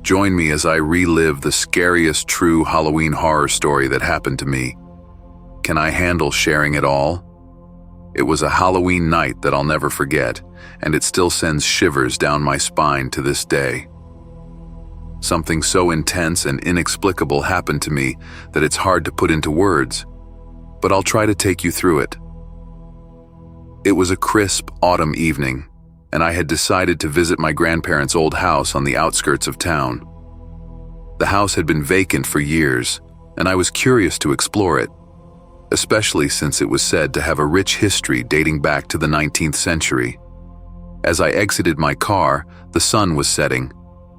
Join me as I relive the scariest true Halloween horror story that happened to me. Can I handle sharing it all? It was a Halloween night that I'll never forget, and it still sends shivers down my spine to this day. Something so intense and inexplicable happened to me that it's hard to put into words, but I'll try to take you through it. It was a crisp autumn evening, and I had decided to visit my grandparents' old house on the outskirts of town. The house had been vacant for years, and I was curious to explore it, especially since it was said to have a rich history dating back to the 19th century. As I exited my car, the sun was setting,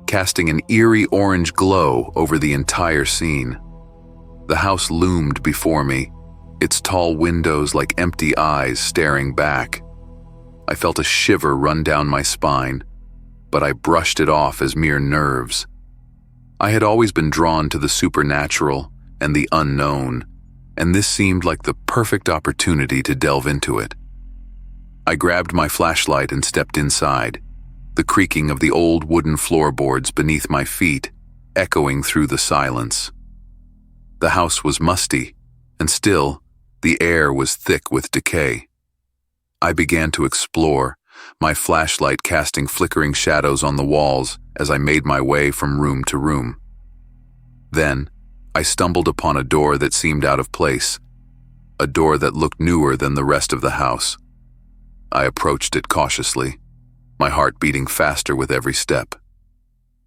casting an eerie orange glow over the entire scene. The house loomed before me, its tall windows like empty eyes staring back. I felt a shiver run down my spine, but I brushed it off as mere nerves. I had always been drawn to the supernatural and the unknown, and this seemed like the perfect opportunity to delve into it. I grabbed my flashlight and stepped inside, the creaking of the old wooden floorboards beneath my feet echoing through the silence. The house was musty, and still, the air was thick with decay. I began to explore, my flashlight casting flickering shadows on the walls as I made my way from room to room. Then, I stumbled upon a door that seemed out of place, a door that looked newer than the rest of the house. I approached it cautiously, my heart beating faster with every step.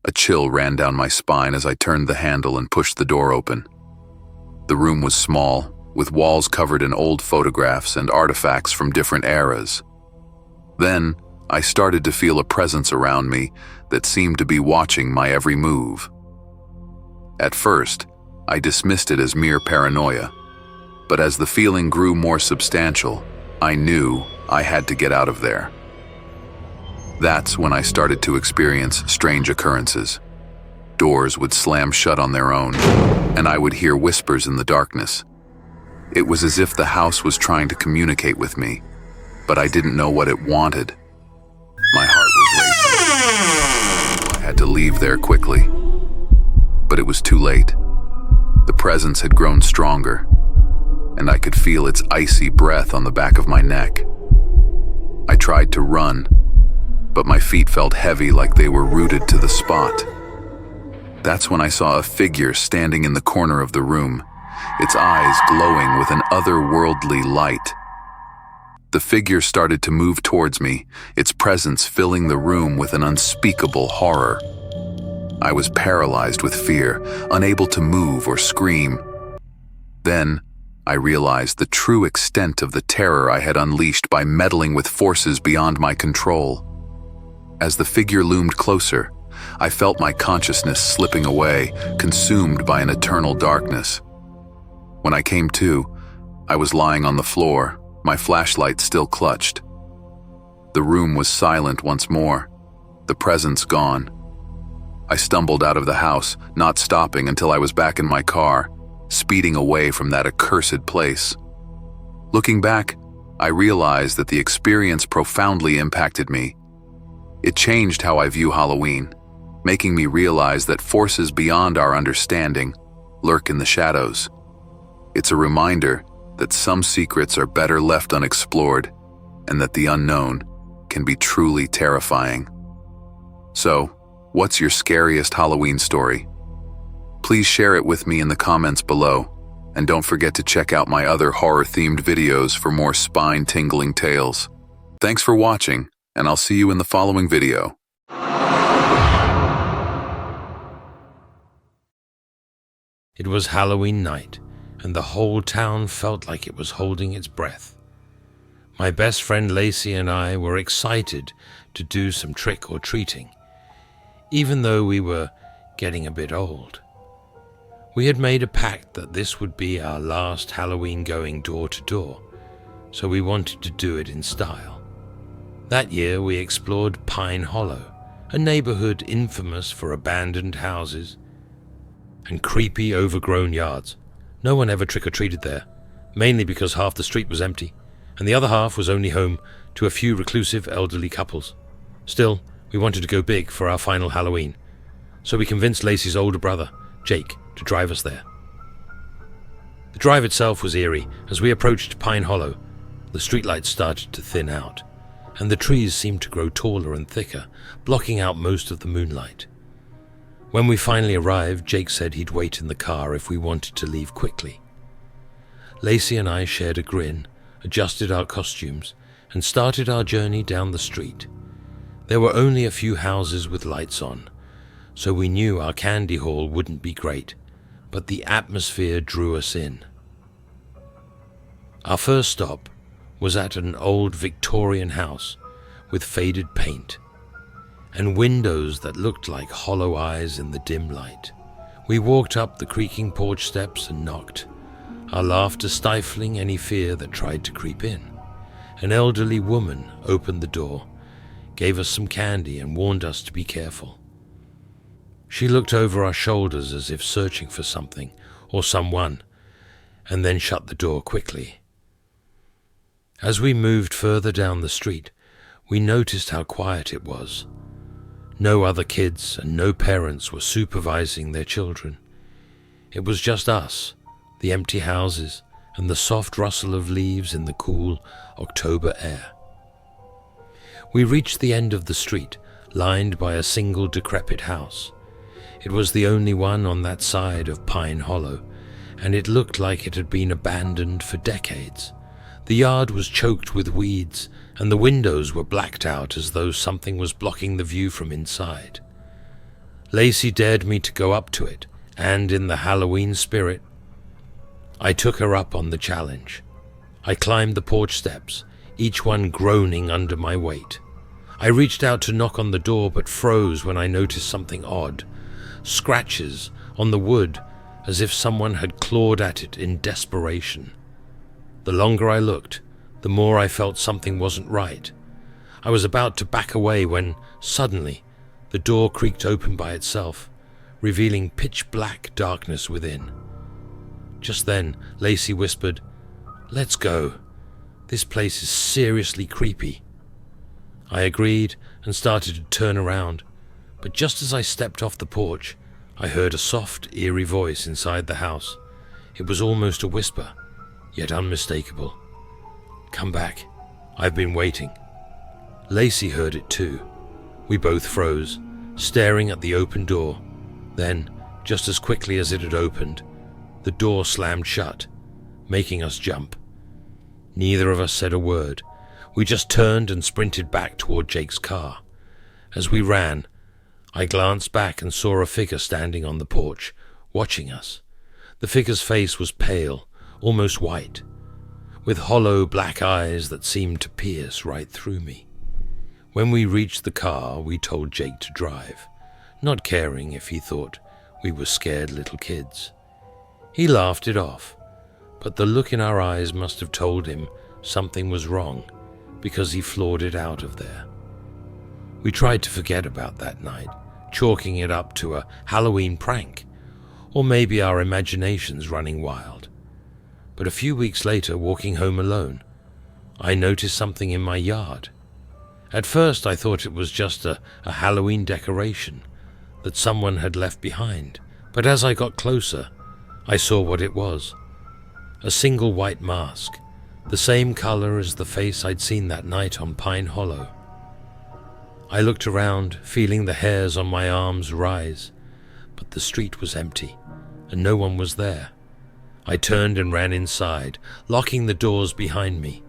A chill ran down my spine as I turned the handle and pushed the door open. The room was small, with walls covered in old photographs and artifacts from different eras. Then, I started to feel a presence around me that seemed to be watching my every move. At first, I dismissed it as mere paranoia, but as the feeling grew more substantial, I knew I had to get out of there. That's when I started to experience strange occurrences. Doors would slam shut on their own, and I would hear whispers in the darkness. It was as if the house was trying to communicate with me, but I didn't know what it wanted. My heart was racing. I had to leave there quickly. But it was too late. The presence had grown stronger, and I could feel its icy breath on the back of my neck. I tried to run, but my feet felt heavy like they were rooted to the spot. That's when I saw a figure standing in the corner of the room, its eyes glowing with an otherworldly light. The figure started to move towards me, its presence filling the room with an unspeakable horror. I was paralyzed with fear, unable to move or scream. Then, I realized the true extent of the terror I had unleashed by meddling with forces beyond my control. As the figure loomed closer, I felt my consciousness slipping away, consumed by an eternal darkness. When I came to, I was lying on the floor, my flashlight still clutched. The room was silent once more, the presence gone. I stumbled out of the house, not stopping until I was back in my car, speeding away from that accursed place. Looking back, I realized that the experience profoundly impacted me. It changed how I view Halloween, making me realize that forces beyond our understanding lurk in the shadows. It's a reminder that some secrets are better left unexplored, and that the unknown can be truly terrifying. So, what's your scariest Halloween story? Please share it with me in the comments below, and don't forget to check out my other horror-themed videos for more spine-tingling tales. Thanks for watching, and I'll see you in the following video. It was Halloween night, and the whole town felt like it was holding its breath. My best friend Lacey and I were excited to do some trick-or-treating, even though we were getting a bit old. We had made a pact that this would be our last Halloween going door-to-door, so we wanted to do it in style. That year we explored Pine Hollow, a neighborhood infamous for abandoned houses and creepy overgrown yards. No one ever trick-or-treated there, mainly because half the street was empty, and the other half was only home to a few reclusive elderly couples. Still, we wanted to go big for our final Halloween, so we convinced Lacey's older brother, Jake, to drive us there. The drive itself was eerie. As we approached Pine Hollow, the streetlights started to thin out, and the trees seemed to grow taller and thicker, blocking out most of the moonlight. When we finally arrived, Jake said he'd wait in the car if we wanted to leave quickly. Lacey and I shared a grin, adjusted our costumes, and started our journey down the street. There were only a few houses with lights on, so we knew our candy haul wouldn't be great, but the atmosphere drew us in. Our first stop was at an old Victorian house with faded paint and windows that looked like hollow eyes in the dim light. We walked up the creaking porch steps and knocked, our laughter stifling any fear that tried to creep in. An elderly woman opened the door, gave us some candy, and warned us to be careful. She looked over our shoulders as if searching for something or someone, and then shut the door quickly. As we moved further down the street, we noticed how quiet it was. No other kids and no parents were supervising their children. It was just us, the empty houses, and the soft rustle of leaves in the cool October air. We reached the end of the street, lined by a single decrepit house. It was the only one on that side of Pine Hollow, and it looked like it had been abandoned for decades. The yard was choked with weeds, and the windows were blacked out as though something was blocking the view from inside. Lacey dared me to go up to it, and in the Halloween spirit, I took her up on the challenge. I climbed the porch steps, each one groaning under my weight. I reached out to knock on the door but froze when I noticed something odd. Scratches on the wood as if someone had clawed at it in desperation. The longer I looked, the more I felt something wasn't right. I was about to back away when, suddenly, the door creaked open by itself, revealing pitch-black darkness within. Just then, Lacey whispered, "Let's go. This place is seriously creepy." I agreed and started to turn around, but just as I stepped off the porch, I heard a soft, eerie voice inside the house. It was almost a whisper, yet unmistakable. "Come back. I've been waiting." Lacey heard it too. We both froze, staring at the open door. Then, just as quickly as it had opened, the door slammed shut, making us jump. Neither of us said a word. We just turned and sprinted back toward Jake's car. As we ran, I glanced back and saw a figure standing on the porch, watching us. The figure's face was pale, almost white, with hollow black eyes that seemed to pierce right through me. When we reached the car, we told Jake to drive, not caring if he thought we were scared little kids. He laughed it off, but the look in our eyes must have told him something was wrong, because he floored it out of there. We tried to forget about that night, chalking it up to a Halloween prank, or maybe our imaginations running wild. But a few weeks later, walking home alone, I noticed something in my yard. At first I thought it was just a Halloween decoration that someone had left behind, but as I got closer, I saw what it was. A single white mask, the same color as the face I'd seen that night on Pine Hollow. I looked around, feeling the hairs on my arms rise, but the street was empty, and no one was there. I turned and ran inside, locking the doors behind me.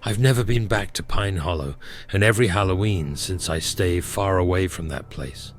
I've never been back to Pine Hollow, and every Halloween since I stay far away from that place,